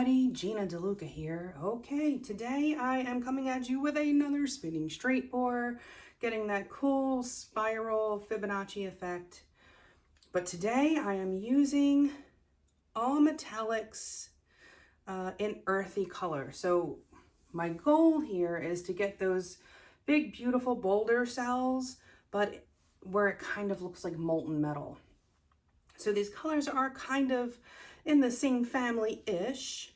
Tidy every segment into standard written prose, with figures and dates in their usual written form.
everybody, Gina DeLuca here. Okay, today I am coming at you with another spinning straight pour, getting that cool spiral Fibonacci effect. But today I am using all metallics in earthy color. So my goal here is to get those big, beautiful boulder cells, but where it kind of looks like molten metal. So these colors are kind of in the same family-ish,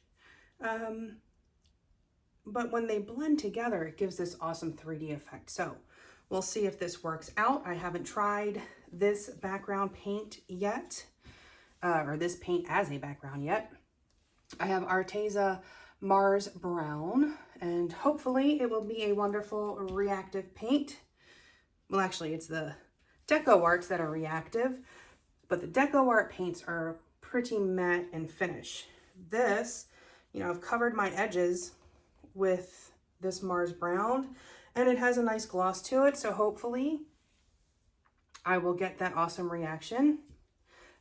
but when they blend together, it gives this awesome 3D effect. So we'll see if this works out. I haven't tried this background paint yet, or this paint as a background yet. I have Arteza Mars Brown, and hopefully it will be a wonderful reactive paint. Well, actually, it's the Decoarts that are reactive, but the Decoart paints are pretty matte and finish. This, I've covered my edges with this Mars Brown, and it has a nice gloss to it, so hopefully I will get that awesome reaction.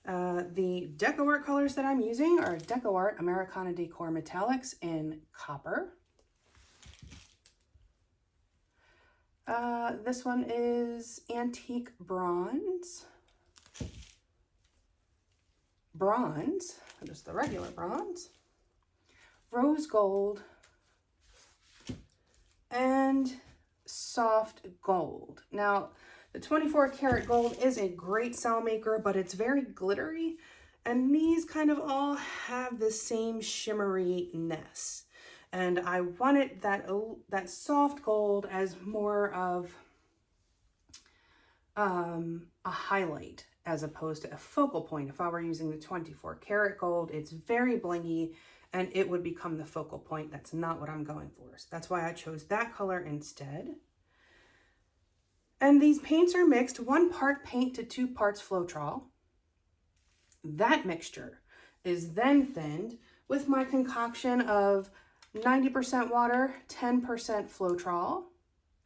The Decoart colors that I'm using are Decoart Americana Decor Metallics in copper. This one is antique bronze, just the regular bronze, rose gold, and soft gold. Now, the 24 karat gold is a great cell maker, but it's very glittery, and these kind of all have the same shimmeriness. And I wanted that soft gold as more of a highlight as opposed to a focal point. If I were using the 24 karat gold, it's very blingy and it would become the focal point. That's not what I'm going for. So that's why I chose that color instead. And these paints are mixed 1 part paint to 2 parts Floetrol. That mixture is then thinned with my concoction of 90% water, 10% Floetrol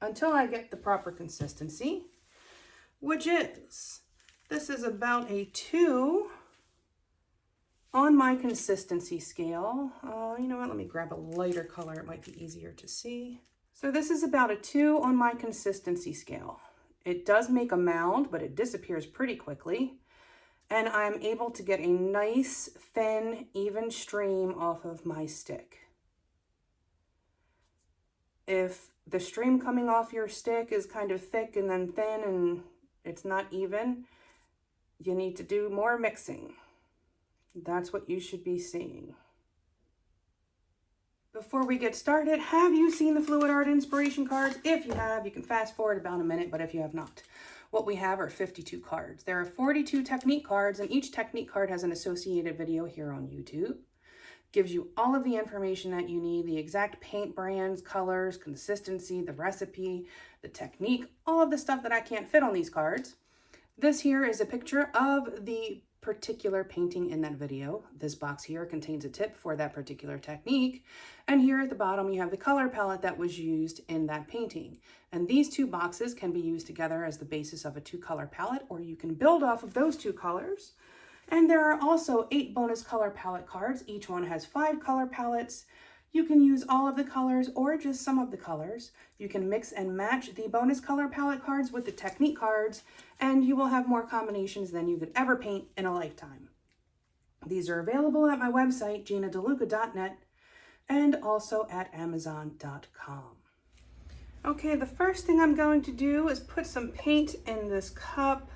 until I get the proper consistency, which is, this is about a 2 on my consistency scale. You know what, let me grab a lighter color. It might be easier to see. So this is about a 2 on my consistency scale. It does make a mound, but it disappears pretty quickly. And I'm able to get a nice, thin, even stream off of my stick. If the stream coming off your stick is kind of thick and then thin and it's not even, you need to do more mixing. That's what you should be seeing. Before we get started, have you seen the Fluid Art inspiration cards? If you have, you can fast forward about a minute, but if you have not, what we have are 52 cards. There are 42 technique cards, and each technique card has an associated video here on YouTube. Gives you all of the information that you need, the exact paint brands, colors, consistency, the recipe, the technique, all of the stuff that I can't fit on these cards. This here is a picture of the particular painting in that video. This box here contains a tip for that particular technique. And here at the bottom, you have the color palette that was used in that painting. And these 2 boxes can be used together as the basis of a 2-color palette, or you can build off of those 2 colors. And there are also 8 bonus color palette cards. Each one has 5 color palettes. You can use all of the colors or just some of the colors. You can mix and match the bonus color palette cards with the technique cards, and you will have more combinations than you could ever paint in a lifetime. These are available at my website, ginadeluca.net, and also at amazon.com. Okay, the first thing I'm going to do is put some paint in this cup.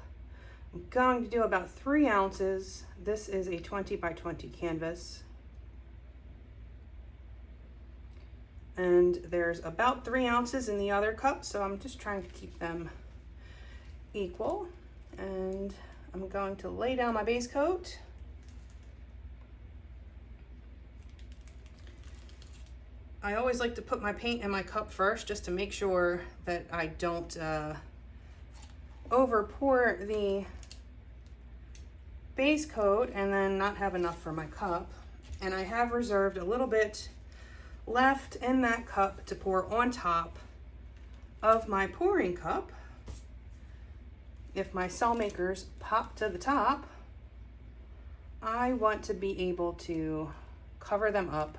I'm going to do about 3 ounces. This is a 20 by 20 canvas. And there's about 3 ounces in the other cup, so I'm just trying to keep them equal. And I'm going to lay down my base coat. I always like to put my paint in my cup first, just to make sure that I don't over pour the base coat and then not have enough for my cup. And I have reserved a little bit left in that cup to pour on top of my pouring cup. If my cell makers pop to the top, I want to be able to cover them up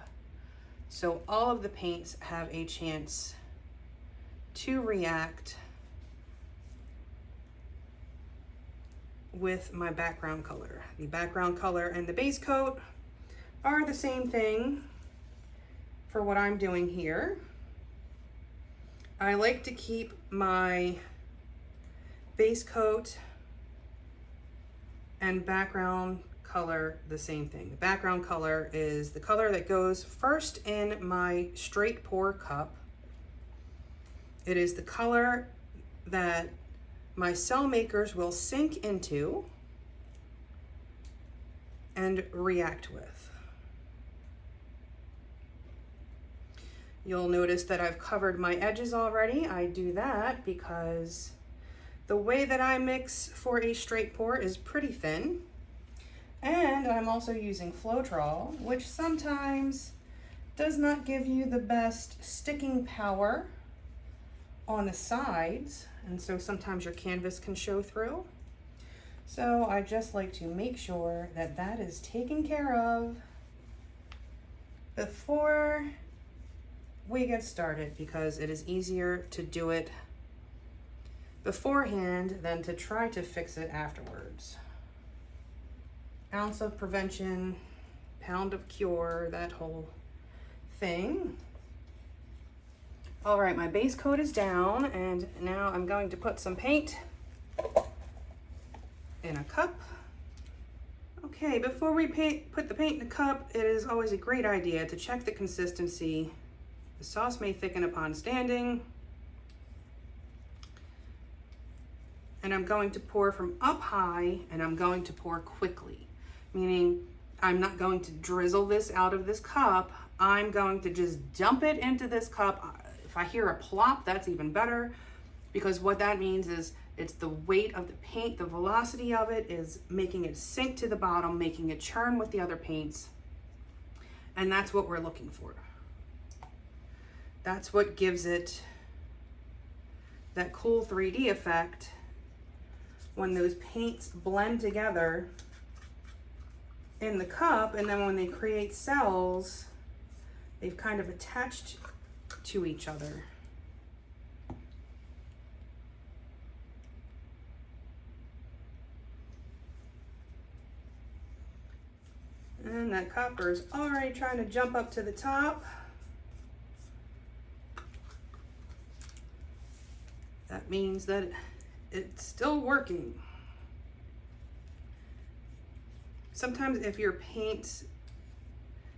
so all of the paints have a chance to react with my background color. The background color and the base coat are the same thing for what I'm doing here. I like to keep my base coat and background color the same thing. The background color is the color that goes first in my straight pour cup. It is the color that my cell makers will sink into and react with. You'll notice that I've covered my edges already. I do that because the way that I mix for a straight pour is pretty thin. And I'm also using Floetrol, which sometimes does not give you the best sticking power on the sides. And so sometimes your canvas can show through. So I just like to make sure that that is taken care of before we get started, because it is easier to do it beforehand than to try to fix it afterwards. Ounce of prevention, pound of cure, that whole thing. All right, my base coat is down, and now I'm going to put some paint in a cup. Okay, before we put the paint in the cup, it is always a great idea to check the consistency. The sauce may thicken upon standing. And I'm going to pour from up high, and I'm going to pour quickly, meaning I'm not going to drizzle this out of this cup. I'm going to just dump it into this cup. If I hear a plop, that's even better, because what that means is it's the weight of the paint, the velocity of it is making it sink to the bottom, making it churn with the other paints. And that's what we're looking for. That's what gives it that cool 3D effect when those paints blend together in the cup, and then when they create cells, they've kind of attached to each other. And that copper is already trying to jump up to the top. That means that it's still working. Sometimes if your paints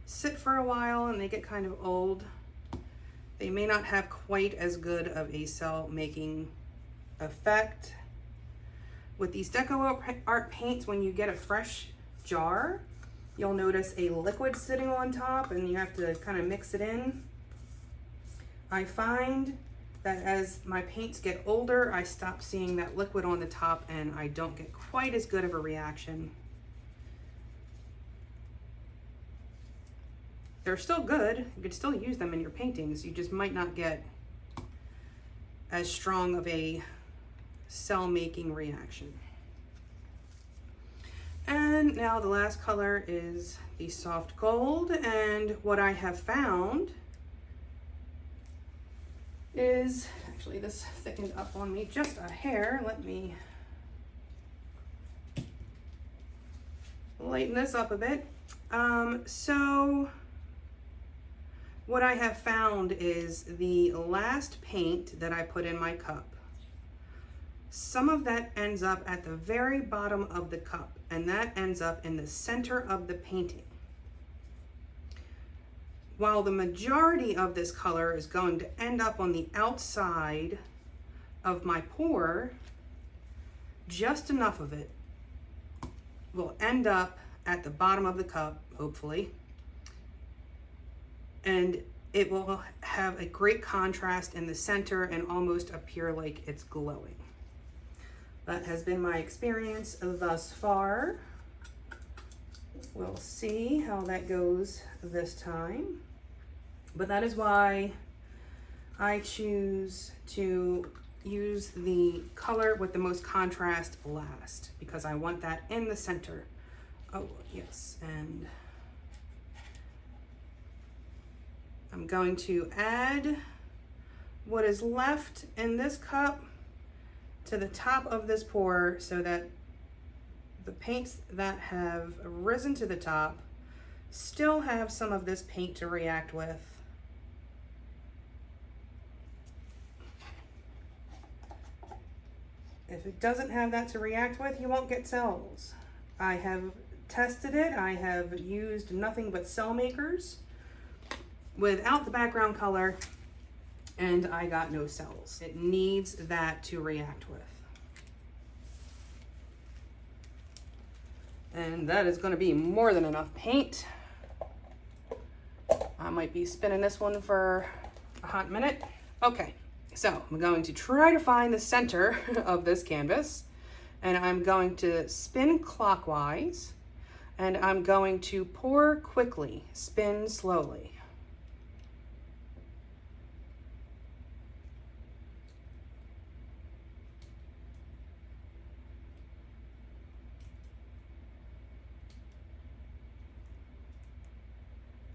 sit for a while and they get kind of old, they may not have quite as good of a cell making effect. With these Decoart paints, when you get a fresh jar, you'll notice a liquid sitting on top and you have to kind of mix it in. I find that as my paints get older, I stop seeing that liquid on the top and I don't get quite as good of a reaction. They're still good. You could still use them in your paintings. You just might not get as strong of a cell making reaction. And now the last color is the soft gold, and what I have found is, actually this thickened up on me just a hair. Let me lighten this up a bit. So what I have found is the last paint that I put in my cup, some of that ends up at the very bottom of the cup, and that ends up in the center of the painting. While the majority of this color is going to end up on the outside of my pour, just enough of it will end up at the bottom of the cup, hopefully, and it will have a great contrast in the center and almost appear like it's glowing. That has been my experience thus far. We'll see how that goes this time. But that is why I choose to use the color with the most contrast last, because I want that in the center. Oh, yes, and I'm going to add what is left in this cup to the top of this pour so that the paints that have risen to the top still have some of this paint to react with. If it doesn't have that to react with, you won't get cells. I have tested it. I have used nothing but cell makers without the background color, and I got no cells. It needs that to react with. And that is going to be more than enough paint. I might be spinning this one for a hot minute. Okay, so I'm going to try to find the center of this canvas, and I'm going to spin clockwise, and I'm going to pour quickly, spin slowly.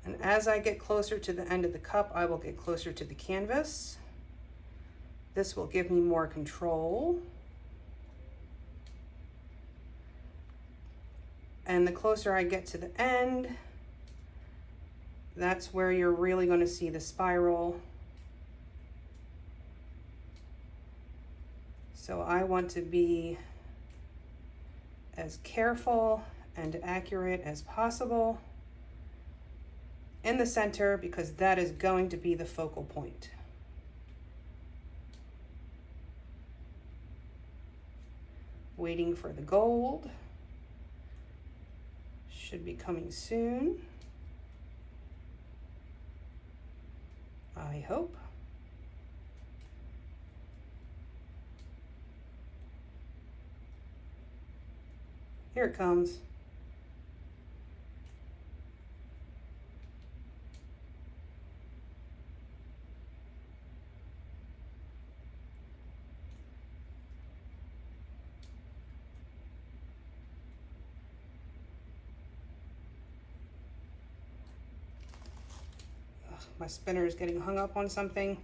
And as I get closer to the end of the cup, I will get closer to the canvas. This will give me more control. And the closer I get to the end, that's where you're really going to see the spiral. So I want to be as careful and accurate as possible in the center, because that is going to be the focal point. Waiting for the gold. Should be coming soon, I hope. Here it comes. My spinner is getting hung up on something.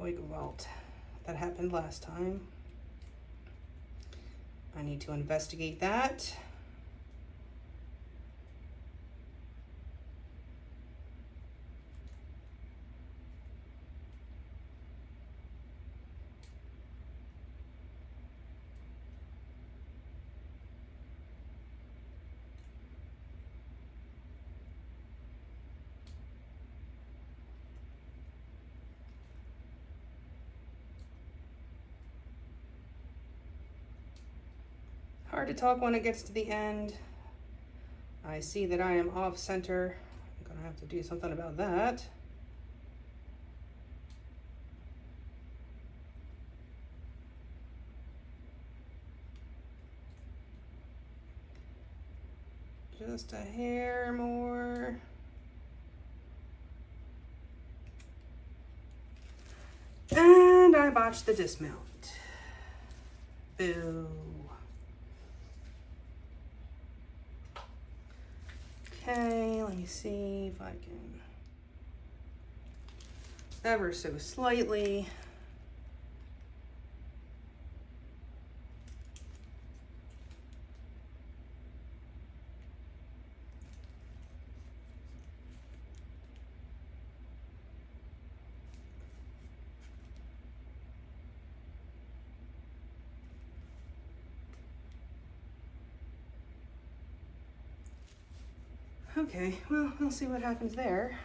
Oh, Gewalt. That happened last time. I need to investigate that. Hard to talk when it gets to the end. I see that I am off center. I'm gonna have to do something about that. Just a hair more. And I botched the dismount. Boo. Okay, let me see if I can ever so slightly. Okay, well, we'll see what happens there.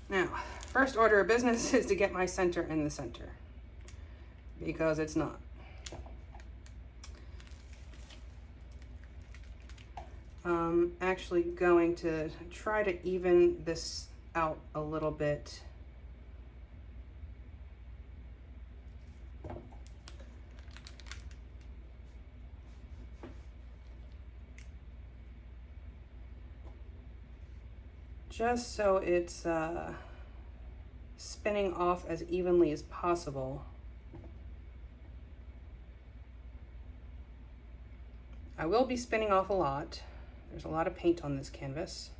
Now, first order of business is to get my center in the center, because it's not. I'm actually going to try to even this out a little bit. Just so it's spinning off as evenly as possible. I will be spinning off a lot. There's a lot of paint on this canvas.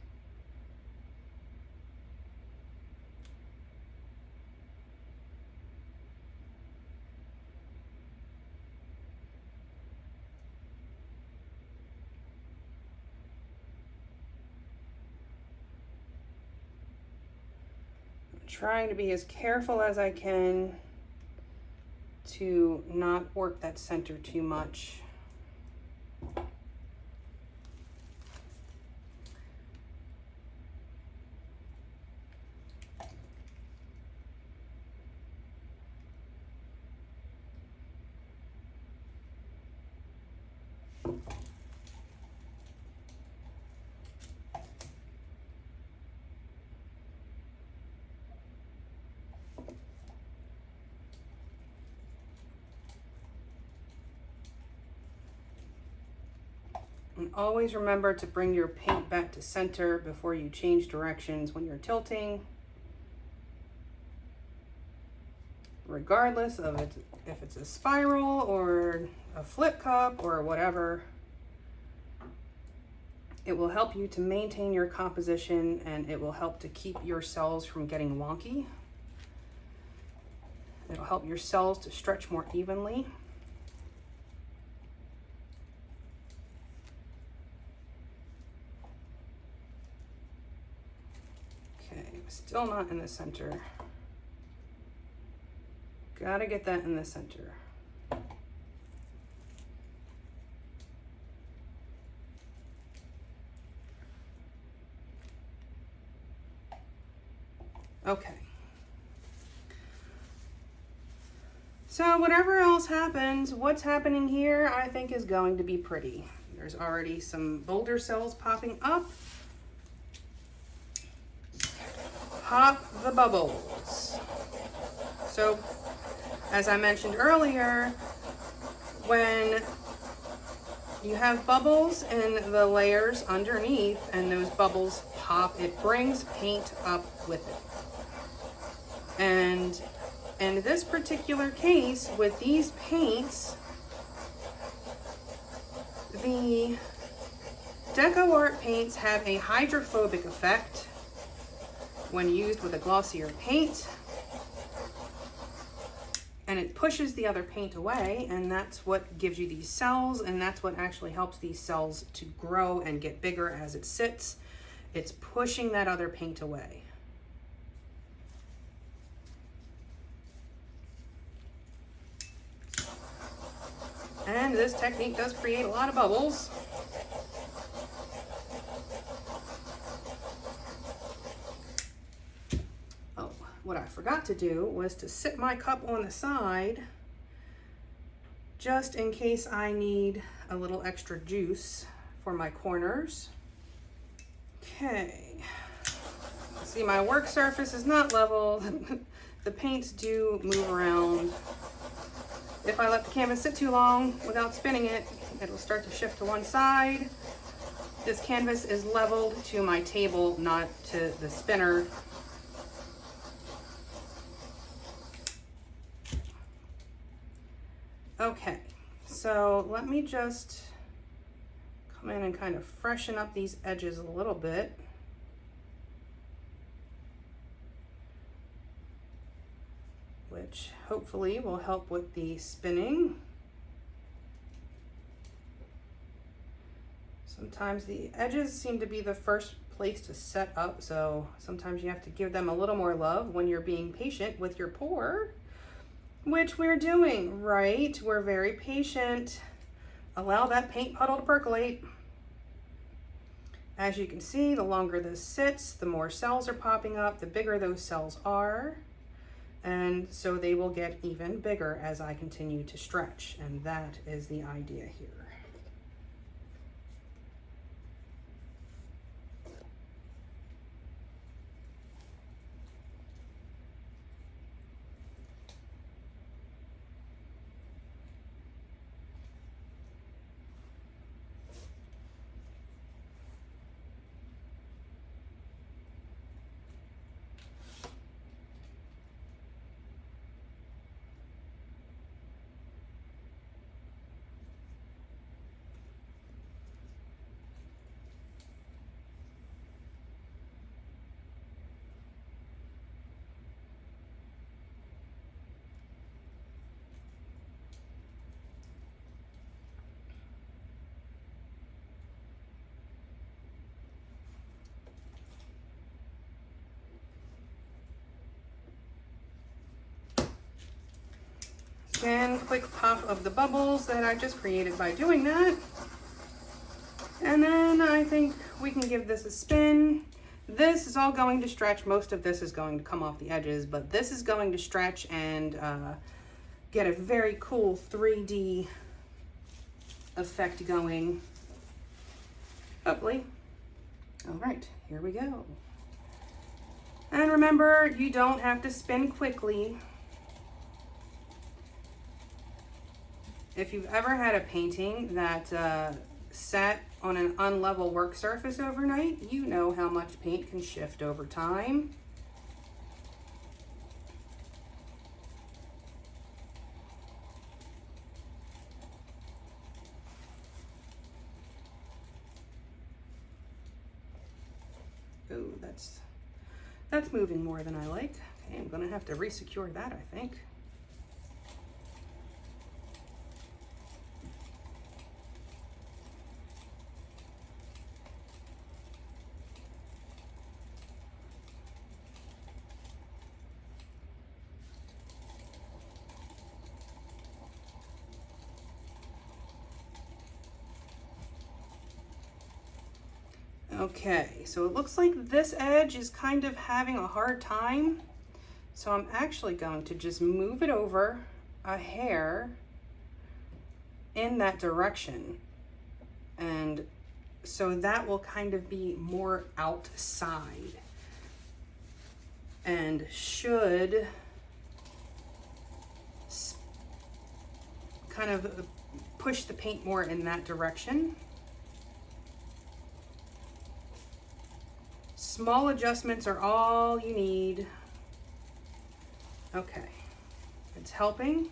trying to be as careful as I can to not work that center too much. And always remember to bring your paint back to center before you change directions when you're tilting. Regardless of it, if it's a spiral or a flip cup or whatever, it will help you to maintain your composition, and it will help to keep your cells from getting wonky. It'll help your cells to stretch more evenly. Still not in the center. Gotta get that in the center. Okay. So whatever else happens, what's happening here I think is going to be pretty. There's already some boulder cells popping up. Pop the bubbles. So, as I mentioned earlier, when you have bubbles in the layers underneath and those bubbles pop, it brings paint up with it. And in this particular case, with these paints, the Decoart paints have a hydrophobic effect when used with a glossier paint, and it pushes the other paint away, and that's what gives you these cells, and that's what actually helps these cells to grow and get bigger as it sits. It's pushing that other paint away. And this technique does create a lot of bubbles. What I forgot to do was to sit my cup on the side just in case I need a little extra juice for my corners. Okay, see, my work surface is not level. The paints do move around. If I let the canvas sit too long without spinning it, it'll start to shift to one side. This canvas is leveled to my table, not to the spinner. Okay, so let me just come in and kind of freshen up these edges a little bit. Which hopefully will help with the spinning. Sometimes the edges seem to be the first place to set up, so sometimes you have to give them a little more love when you're being patient with your pour. Which we're doing, right? We're very patient. Allow that paint puddle to percolate. As you can see, the longer this sits, the more cells are popping up, the bigger those cells are. And so they will get even bigger as I continue to stretch. And that is the idea here. Again, quick pop of the bubbles that I just created by doing that. And then I think we can give this a spin. This is all going to stretch. Most of this is going to come off the edges, but this is going to stretch and get a very cool 3D effect going. Hopefully. All right, here we go. And remember, you don't have to spin quickly. If you've ever had a painting that sat on an unlevel work surface overnight, you know how much paint can shift over time. Ooh, that's moving more than I like. Okay, I'm gonna have to resecure that, I think. Okay, so it looks like this edge is kind of having a hard time. So I'm actually going to just move it over a hair in that direction. And so that will kind of be more outside and should kind of push the paint more in that direction. Small adjustments are all you need. Okay, it's helping,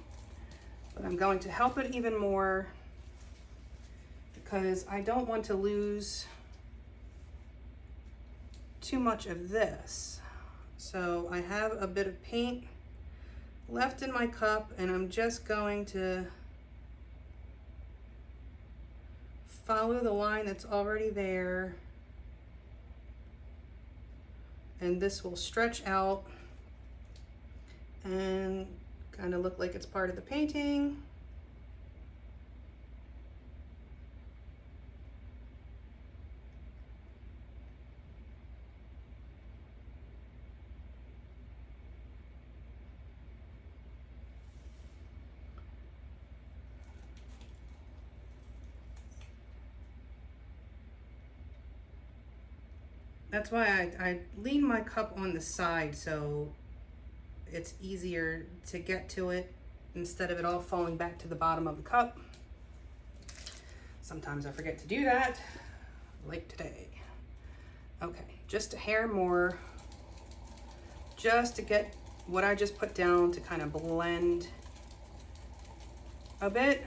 but I'm going to help it even more because I don't want to lose too much of this. So I have a bit of paint left in my cup and I'm just going to follow the line that's already there. And this will stretch out and kind of look like it's part of the painting. That's why I lean my cup on the side so it's easier to get to it instead of it all falling back to the bottom of the cup. Sometimes I forget to do that, like today. Okay, just a hair more, just to get what I just put down to kind of blend a bit.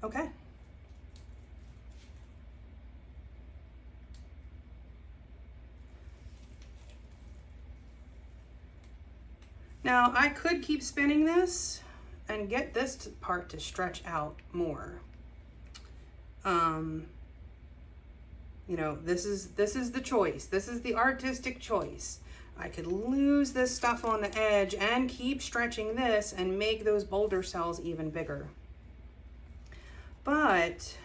Okay. Now I could keep spinning this and get this part to stretch out more. You know, this is the choice. This is the artistic choice. I could lose this stuff on the edge and keep stretching this and make those boulder cells even bigger. But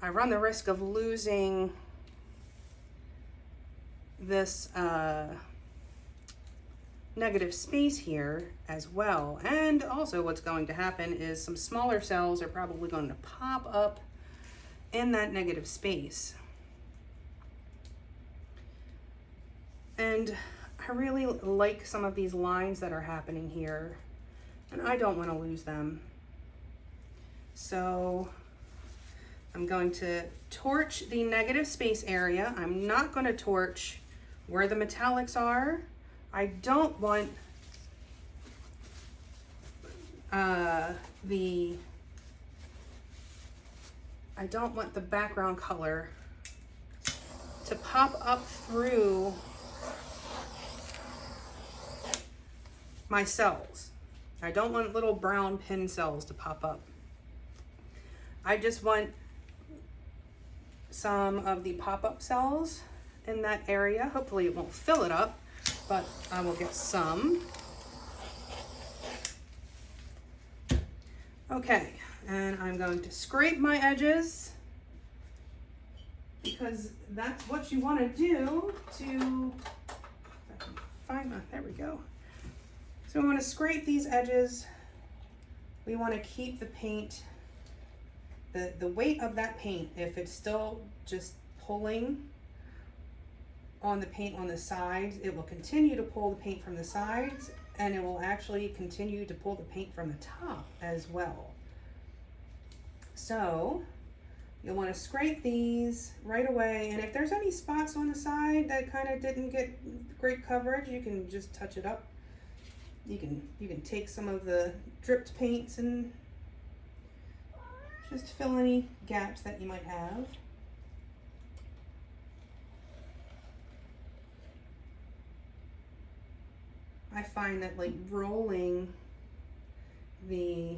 I run the risk of losing this negative space here as well. And also what's going to happen is some smaller cells are probably going to pop up in that negative space. And I really like some of these lines that are happening here, and I don't want to lose them. So I'm going to torch the negative space area. I'm not going to torch where the metallics are. I don't want the background color to pop up through my cells. I don't want little brown pin cells to pop up. I just want some of the pop-up cells in that area. Hopefully it won't fill it up, but I will get some. Okay, and I'm going to scrape my edges because that's what you want to do to, if I can find my, there we go. So we want to scrape these edges. We want to keep the paint, the weight of that paint, if it's still just pulling on the paint on the sides, it will continue to pull the paint from the sides, and it will actually continue to pull the paint from the top as well. So you'll want to scrape these right away, and if there's any spots on the side that kind of didn't get great coverage, you can just touch it up. You can take some of the dripped paints and just fill any gaps that you might have. I find that like rolling the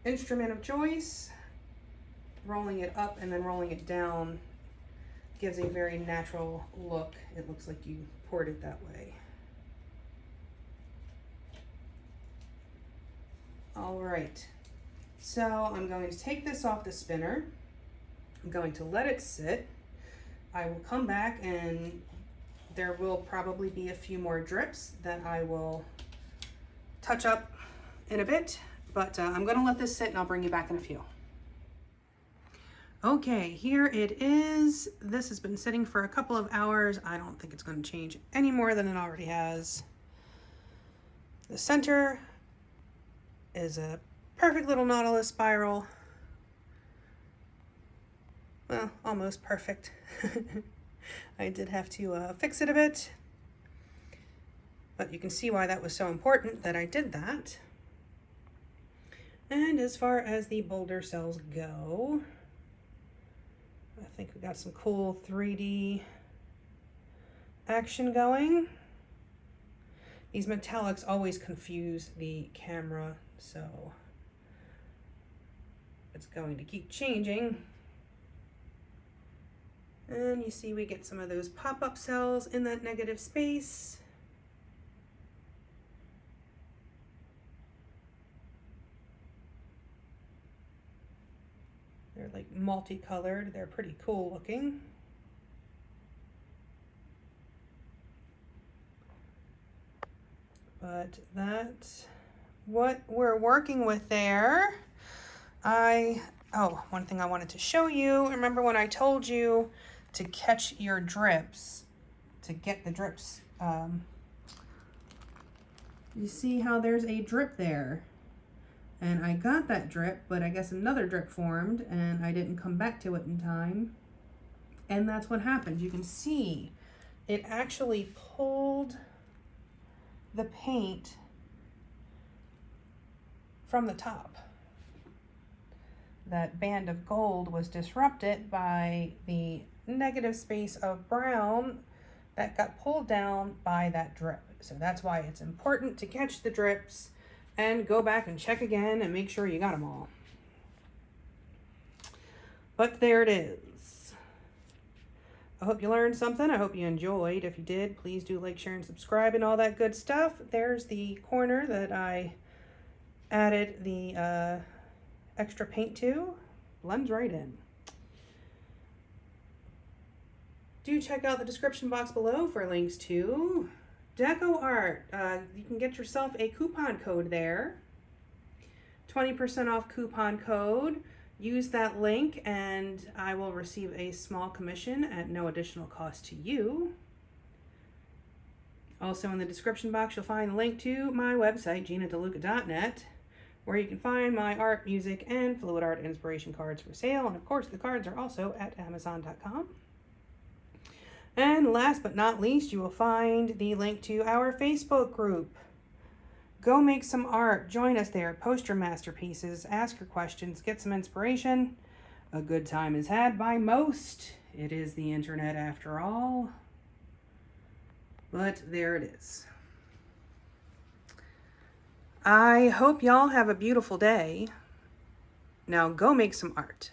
instrument of choice, rolling it up and then rolling it down, gives a very natural look. It looks like you poured it that way. All right, so I'm going to take this off the spinner. I'm going to let it sit. I will come back and there will probably be a few more drips that I will touch up in a bit, but I'm gonna let this sit and I'll bring you back in a few. Okay, here it is. This has been sitting for a couple of hours. I don't think it's gonna change any more than it already has. The center is a perfect little Nautilus spiral. Well, almost perfect. I did have to fix it a bit, but you can see why that was so important that I did that. And as far as the boulder cells go, I think we got some cool 3D action going. These metallics always confuse the camera, so it's going to keep changing. And you see we get some of those pop-up cells in that negative space. They're like multicolored. They're pretty cool looking. But that's what we're working with there. Oh, one thing I wanted to show you. Remember when I told you to catch your drips, to get the drips. You see how there's a drip there? And I got that drip, but I guess another drip formed and I didn't come back to it in time. And that's what happened. You can see it actually pulled the paint from the top. That band of gold was disrupted by the negative space of brown that got pulled down by that drip. So that's why it's important to catch the drips and go back and check again and make sure you got them all. But there it is. I hope you learned something. I hope you enjoyed. If you did, please do like, share, and subscribe and all that good stuff. There's the corner that I added the extra paint to. Blends right in. Do check out the description box below for links to Decoart. You can get yourself a coupon code there. 20% off coupon code. Use that link and I will receive a small commission at no additional cost to you. Also in the description box you'll find a link to my website, GinaDeLuca.net, where you can find my art, music, and fluid art inspiration cards for sale. And of course the cards are also at Amazon.com. And last but not least, you will find the link to our Facebook group. Go make some art, join us there, post your masterpieces, ask your questions, get some inspiration. A good time is had by most. It is the internet after all. But there it is. I hope y'all have a beautiful day. Now go make some art.